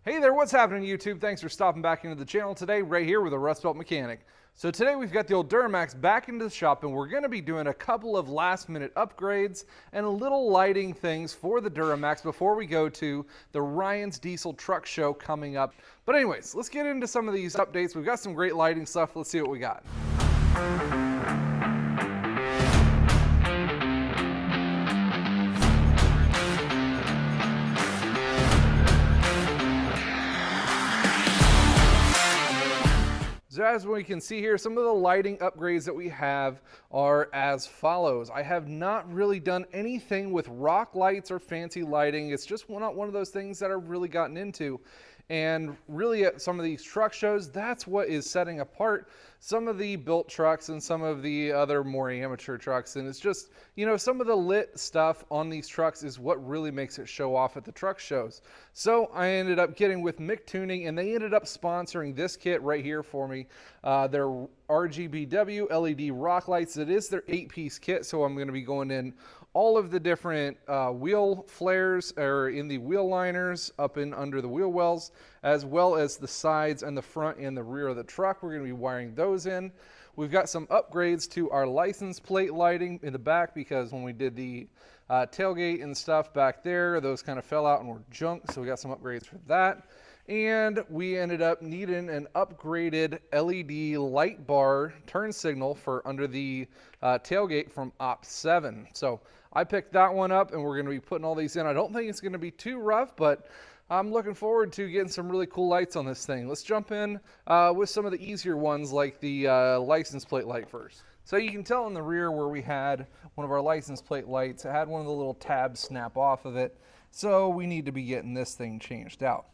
Hey there, what's happening YouTube? Thanks for stopping back into the channel today, right here with a Rustbelt mechanic. So today we've got the old Duramax back into the shop and we're going to be doing a couple of last minute upgrades and a little lighting things for the Duramax before we go to the Ryan's Diesel Truck Show coming up. But anyways, let's get into some of these updates. We've got some great lighting stuff. Let's see what we got. So as we can see here, some of the lighting upgrades that we have are as follows. I have not really done anything with rock lights or fancy lighting. It's just not one of those things that I've really gotten into. And really at some of these truck shows, that's what is setting apart some of the built trucks and some of the other more amateur trucks. And it's just, you know, some of the lit stuff on these trucks is what really makes it show off at the truck shows. So I ended up getting with Mick Tuning and they ended up sponsoring this kit right here for me. Their RGBW LED rock lights. It is their 8-piece kit, so I'm going to be going in all of the different wheel flares or in the wheel liners up and under the wheel wells, as well as the sides and the front and the rear of the truck. We're going to be wiring those in. We've got some upgrades to our license plate lighting in the back because when we did the tailgate and stuff back there, those kind of fell out and were junk, so we got some upgrades for that. And we ended up needing an upgraded LED light bar turn signal for under the tailgate from Op 7. So I picked that one up and we're going to be putting all these in. I don't think it's going to be too rough, but I'm looking forward to getting some really cool lights on this thing. Let's jump in with some of the easier ones like the license plate light first. So you can tell in the rear where we had one of our license plate lights, it had one of the little tabs snap off of it. So we need to be getting this thing changed out.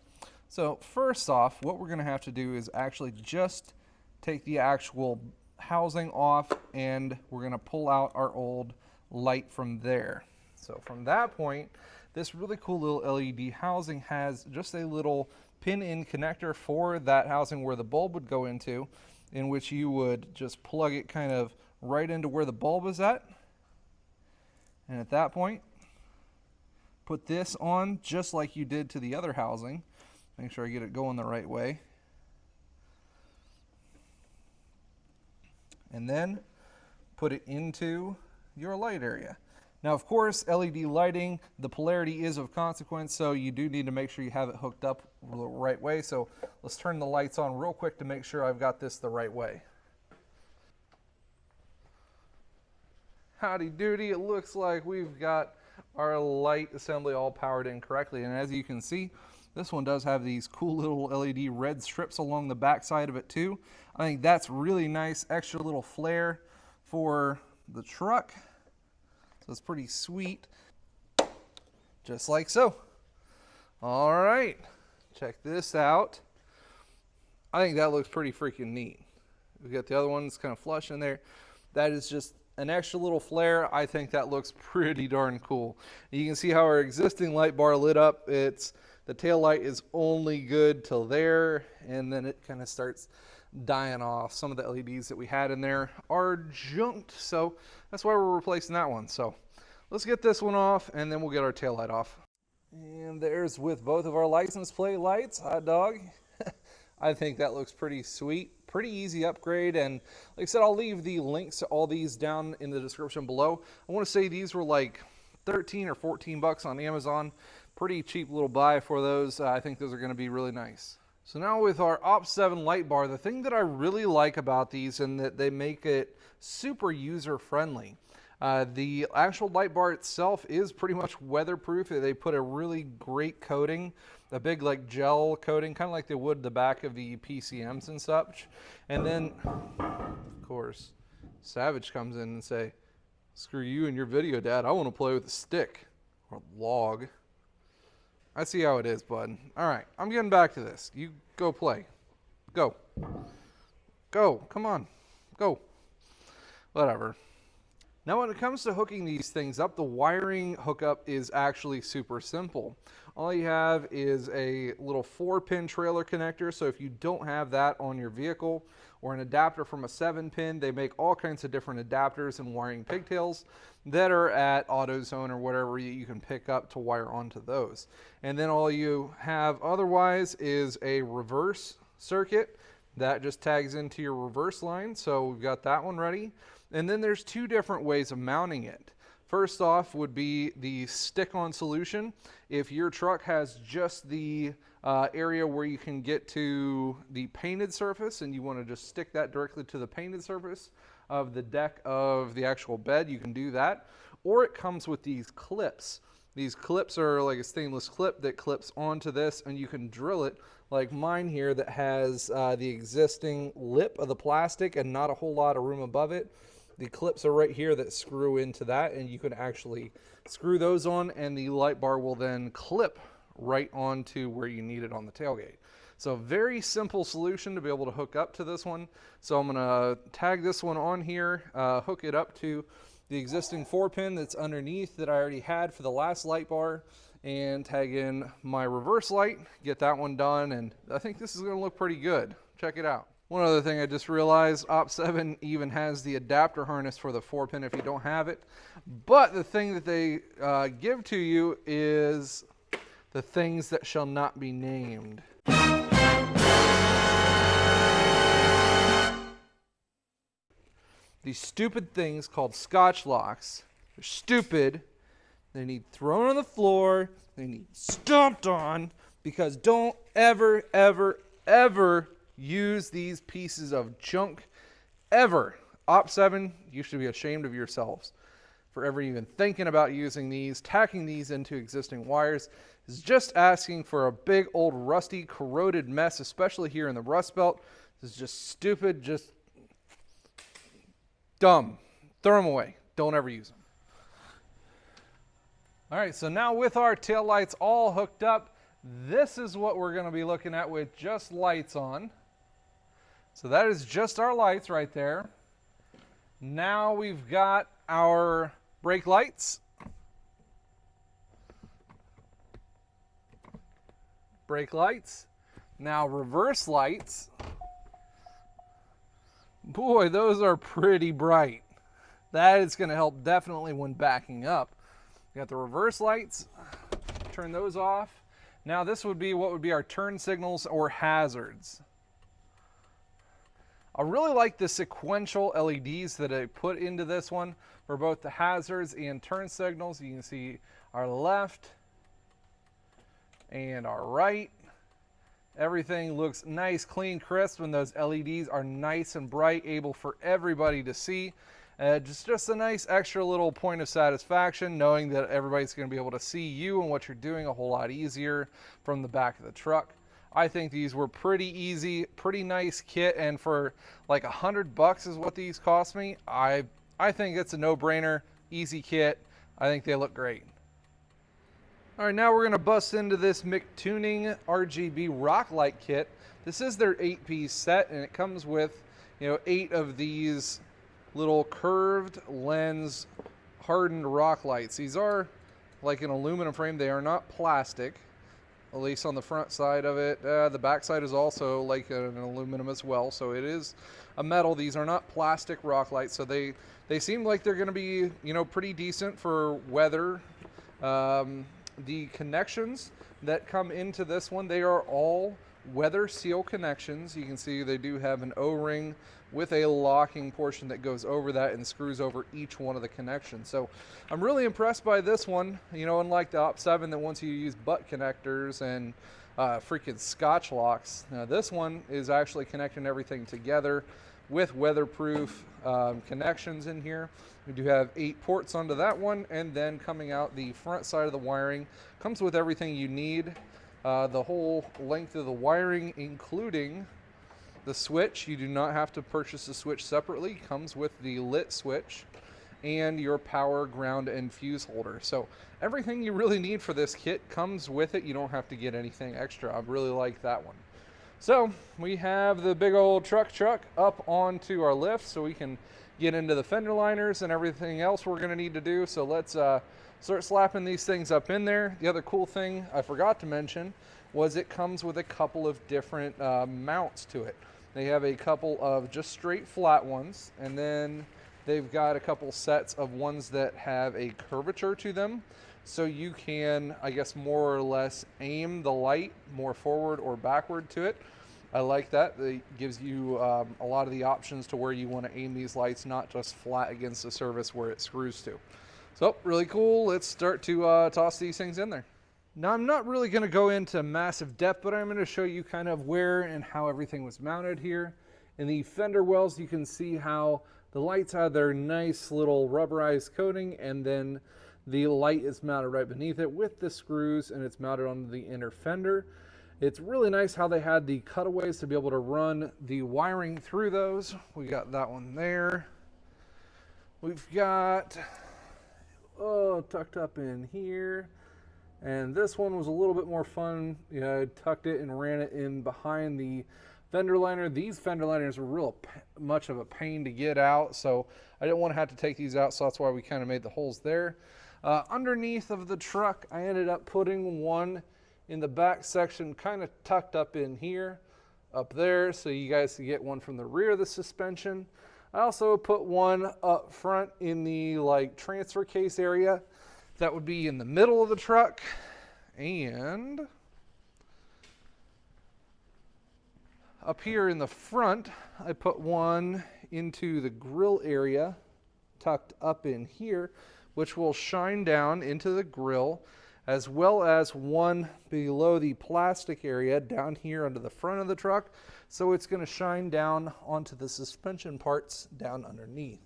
So first off, what we're going to have to do is actually just take the actual housing off and we're going to pull out our old light from there. So from that point, this really cool little LED housing has just a little pin-in connector for that housing where the bulb would go into, in which you would just plug it kind of right into where the bulb is at. And at that point, put this on just like you did to the other housing. Make sure I get it going the right way. And then put it into your light area. Now, of course, LED lighting, the polarity is of consequence, so you do need to make sure you have it hooked up the right way. So let's turn the lights on real quick to make sure I've got this the right way. Howdy doody, it looks like we've got our light assembly all powered in correctly. And as you can see, this one does have these cool little LED red strips along the back side of it too. I think that's really nice, extra little flare for the truck. So it's pretty sweet, just like so. All right, check this out. I think that looks pretty freaking neat. We've got the other ones kind of flush in there. That is just an extra little flare. I think that looks pretty darn cool. You can see how our existing light bar lit up. The tail light is only good till there, and then it kind of starts dying off. Some of the LEDs that we had in there are junked, so that's why we're replacing that one. So let's get this one off, and then we'll get our tail light off. And there's with both of our license plate lights, hot dog. I think that looks pretty sweet. Pretty easy upgrade, and like I said, I'll leave the links to all these down in the description below. I want to say these were like 13 or 14 bucks on Amazon. Pretty cheap little buy for those. I think those are going to be really nice. So now with our Op 7 light bar, the thing that I really like about these and that they make it super user friendly. The actual light bar itself is pretty much weatherproof. They put a really great coating, a big like gel coating, kind of like they would the back of the PCMs and such. And then, of course, Savage comes in and say, "Screw you and your video, Dad. I want to play with a stick or a log." I see how it is, bud. All right, I'm getting back to this. You go play. Go. Go. Come on. Go. Whatever. Now when it comes to hooking these things up, the wiring hookup is actually super simple. All you have is a little 4-pin trailer connector, so if you don't have that on your vehicle, or an adapter from a 7-pin, they make all kinds of different adapters and wiring pigtails that are at AutoZone or whatever you can pick up to wire onto those. And then all you have otherwise is a reverse circuit that just tags into your reverse line, so we've got that one ready. And then there's 2 different ways of mounting it. First off would be the stick-on solution. If your truck has just the area where you can get to the painted surface and you want to just stick that directly to the painted surface of the deck of the actual bed, you can do that. Or it comes with these clips. These clips are like a stainless clip that clips onto this, and you can drill it like mine here that has the existing lip of the plastic and not a whole lot of room above it. The clips are right here that screw into that, and you can actually screw those on, and the light bar will then clip right onto where you need it on the tailgate. So very simple solution to be able to hook up to this one. So I'm gonna tag this one on here, hook it up to the existing 4-pin that's underneath that I already had for the last light bar, and tag in my reverse light, get that one done, and I think this is gonna look pretty good. Check it out. One other thing I just realized, Op7 even has the adapter harness for the 4-pin if you don't have it. But the thing that they give to you is the things that shall not be named. These stupid things called Scotch locks. They're stupid. They need thrown on the floor. They need stomped on, because don't ever, ever, ever use these pieces of junk ever. Op7, you should be ashamed of yourselves for ever even thinking about using these. Tacking these into existing wires is just asking for a big old rusty corroded mess, especially here in the Rust Belt. This is just stupid, just dumb. Throw them away. Don't ever use them. All right, so now with our tail lights all hooked up, this is what we're going to be looking at with just lights on. So that is just our lights right there. Now we've got our brake lights. Brake lights. Now reverse lights. Boy, those are pretty bright. That is going to help definitely when backing up. We got the reverse lights. Turn those off. Now this would be what would be our turn signals or hazards. I really like the sequential LEDs that I put into this one for both the hazards and turn signals. You can see our left and our right. Everything looks nice, clean, crisp, and those LEDs are nice and bright, able for everybody to see. Just a nice extra little point of satisfaction, knowing that everybody's going to be able to see you and what you're doing a whole lot easier from the back of the truck. I think these were pretty easy, pretty nice kit, and for like $100 is what these cost me. I think it's a no-brainer, easy kit. I think they look great. All right, now we're gonna bust into this McTuning RGB rock light kit. This is their 8-piece set, and it comes with, 8 of these little curved lens hardened rock lights. These are like an aluminum frame. They are not plastic, at least on the front side of it. The back side is also like an aluminum as well, so it is a metal. These are not plastic rock lights, so they seem like they're gonna be, pretty decent for weather. The connections that come into this one, they are all weather seal connections. You can see they do have an O-ring with a locking portion that goes over that and screws over each one of the connections. So I'm really impressed by this one, unlike the Op7 that wants you to use butt connectors and freaking Scotch locks. Now this one is actually connecting everything together with weatherproof connections in here. We do have 8 ports onto that one, and then coming out the front side of the wiring comes with everything you need. The whole length of the wiring, including the switch. You do not have to purchase the switch separately. Comes with the lit switch and your power, ground, and fuse holder. So everything you really need for this kit comes with it. You don't have to get anything extra. I really like that one. So we have the big old truck up onto our lift so we can get into the fender liners and everything else we're going to need to do. So let's start slapping these things up in there. The other cool thing I forgot to mention was it comes with a couple of different mounts to it. They have a couple of just straight flat ones, and then they've got a couple sets of ones that have a curvature to them. So you can, I guess, more or less aim the light more forward or backward to it. I like that. It gives you a lot of the options to where you want to aim these lights, not just flat against the surface where it screws to. So really cool. Let's start to toss these things in there. Now I'm not really going to go into massive depth, but I'm going to show you kind of where and how everything was mounted here. In the fender wells, you can see how the lights have their nice little rubberized coating, and then the light is mounted right beneath it with the screws, and it's mounted onto the inner fender. It's really nice how they had the cutaways to be able to run the wiring through those. We got that one there. We've got, tucked up in here. And this one was a little bit more fun. You know, I tucked it and ran it in behind the fender liner. These fender liners were real much of a pain to get out, so I didn't want to have to take these out, so that's why we kind of made the holes there. Underneath of the truck, I ended up putting one in the back section, kind of tucked up in here, up there, so you guys can get one from the rear of the suspension. I also put one up front in the transfer case area. That would be in the middle of the truck. And up here in the front, I put one into the grill area, tucked up in here, which will shine down into the grill, as well as one below the plastic area down here under the front of the truck. So it's going to shine down onto the suspension parts down underneath.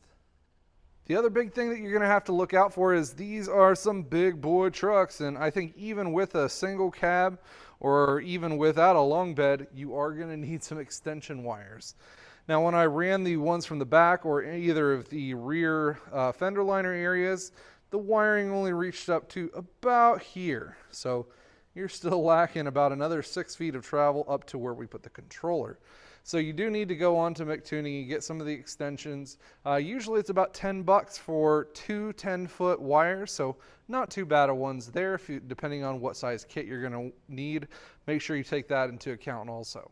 The other big thing that you're going to have to look out for is these are some big boy trucks, and I think even with a single cab or even without a long bed, you are going to need some extension wires. Now, when I ran the ones from the back or either of the rear fender liner areas, the wiring only reached up to about here. So you're still lacking about another 6 feet of travel up to where we put the controller. So you do need to go on to McTuning and get some of the extensions. Usually it's about $10 for two 10-foot wires, so not too bad of ones there. Depending on what size kit you're going to need, make sure you take that into account also.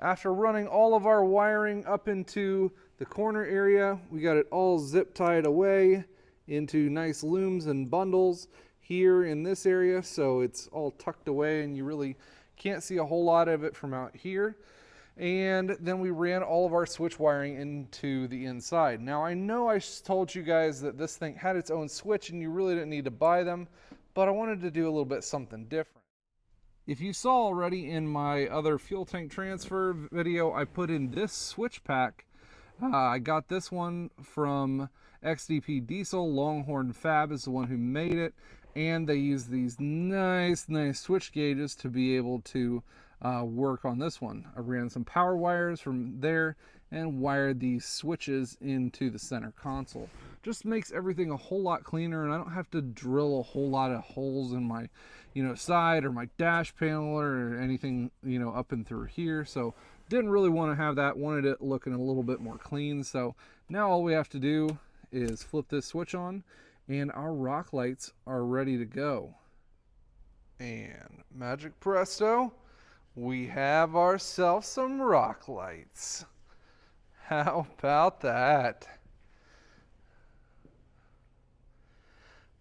After running all of our wiring up into the corner area, we got it all zip tied away into nice looms and bundles here in this area, so it's all tucked away and you really can't see a whole lot of it from out here. And then we ran all of our switch wiring into the inside. Now I know I told you guys that this thing had its own switch and you really didn't need to buy them, but I wanted to do a little bit something different. If you saw already in my other fuel tank transfer video, I put in this switch pack. I got this one from XDP Diesel. Longhorn Fab is the one who made it, and they use these nice switch gauges to be able to work on this one. I ran some power wires from there and wired these switches into the center console. Just makes everything a whole lot cleaner, and I don't have to drill a whole lot of holes in my side or my dash panel or anything up and through here. So didn't really want to have that, wanted it looking a little bit more clean. So now all we have to do is flip this switch on and our rock lights are ready to go. And magic presto, we have ourselves some rock lights. How about that?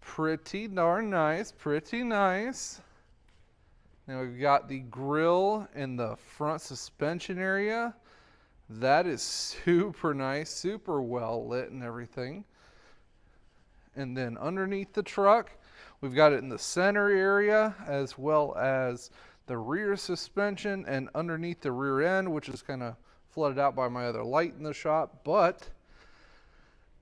Pretty darn nice, pretty nice. Now we've got the grill and the front suspension area. That is super nice, super well lit and everything. And then underneath the truck, we've got it in the center area as well as the rear suspension and underneath the rear end, which is kind of flooded out by my other light in the shop, but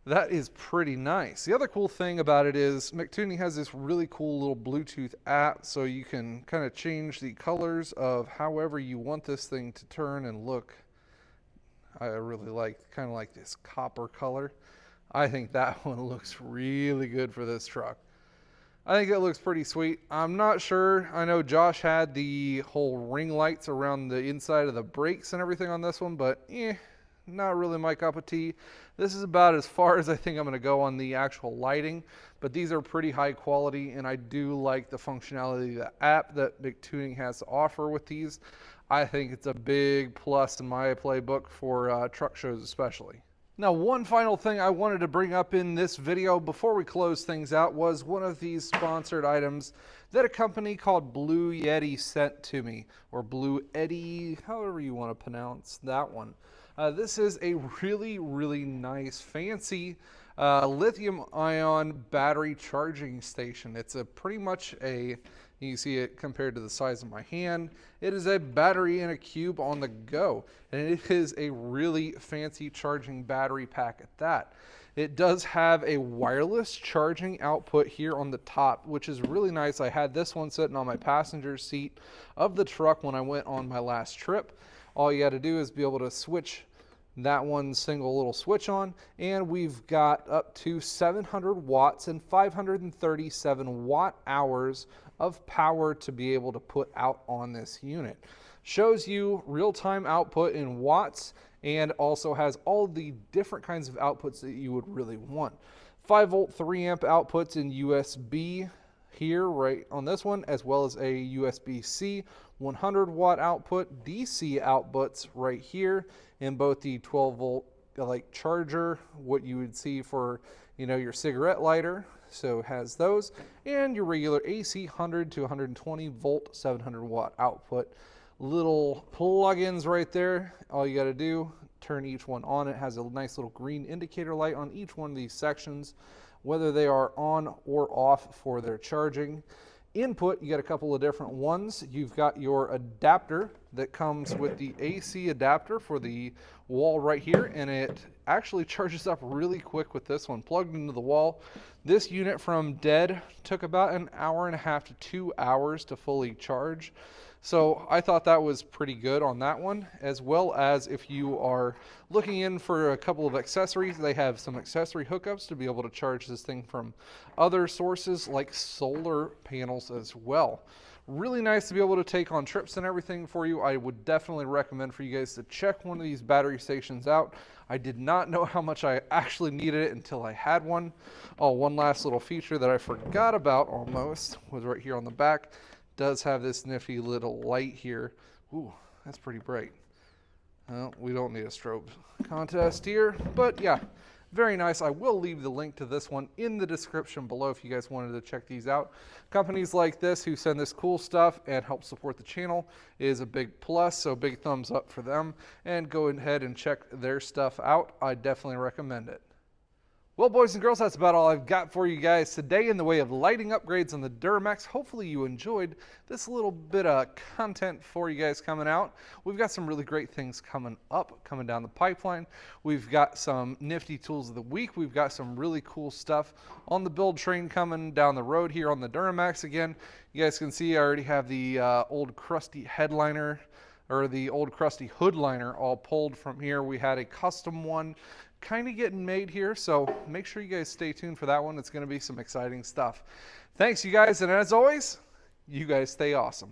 that is pretty nice. The other cool thing about it is McTuning has this really cool little Bluetooth app, so you can kind of change the colors of however you want this thing to turn and look. I really kind of like this copper color. I think that one looks really good for this truck. I think it looks pretty sweet. I'm not sure. I know Josh had the whole ring lights around the inside of the brakes and everything on this one, but not really my cup of tea. This is about as far as I think I'm going to go on the actual lighting, but these are pretty high quality, and I do like the functionality of the app that Big Tuning has to offer with these. I think it's a big plus in my playbook for truck shows especially. Now, one final thing I wanted to bring up in this video before we close things out was one of these sponsored items that a company called Blue Yeti sent to me, or Blue Eddy, however you want to pronounce that one. This is a really, really nice, fancy lithium-ion battery charging station. It's pretty much a, you can see it compared to the size of my hand. It is a battery in a cube on the go, and it is a really fancy charging battery pack at that. It does have a wireless charging output here on the top, which is really nice. I had this one sitting on my passenger seat of the truck when I went on my last trip. All you got to do is be able to switch that one single little switch on, and we've got up to 700 watts and 537 watt hours of power to be able to put out on this unit. Shows you real-time output in watts, and also has all the different kinds of outputs that you would really want. 5 volt 3 amp outputs in USB here right on this one, as well as a USB-C 100 watt output, DC outputs right here in both the 12 volt like charger, what you would see for, you know, your cigarette lighter. So it has those, and your regular AC 100 to 120 volt 700 watt output. Little plugins right there. All you got to do, turn each one on. It has a nice little green indicator light on each one of these sections, whether they are on or off for their charging. Input, you got a couple of different ones. You've got your adapter that comes with the AC adapter for the wall right here, and it actually charges up really quick with this one plugged into the wall. This unit from dead took about an hour and a half to 2 hours to fully charge. So I thought that was pretty good on that one, as well as if you are looking in for a couple of accessories, they have some accessory hookups to be able to charge this thing from other sources like solar panels as well. Really nice to be able to take on trips and everything for you. I would definitely recommend for you guys to check one of these battery stations out. I did not know how much I actually needed it until I had one. Oh, one last little feature that I forgot about almost was right here on the back. Does have this nifty little light here. Ooh, that's pretty bright. Well, we don't need a strobe contest here, but yeah, very nice. I will leave the link to this one in the description below if you guys wanted to check these out. Companies like this who send this cool stuff and help support the channel is a big plus, so big thumbs up for them, and go ahead and check their stuff out. I definitely recommend it. Well, boys and girls, that's about all I've got for you guys today in the way of lighting upgrades on the Duramax. Hopefully you enjoyed this little bit of content for you guys coming out. We've got some really great things coming down the pipeline. We've got some nifty tools of the week. We've got some really cool stuff on the build train coming down the road here on the Duramax again. You guys can see I already have the old crusty headliner, or the old crusty hood liner all pulled from here. We had a custom one kind of getting made here, so make sure you guys stay tuned for that one. It's going to be some exciting stuff. Thanks, you guys, and as always, you guys stay awesome.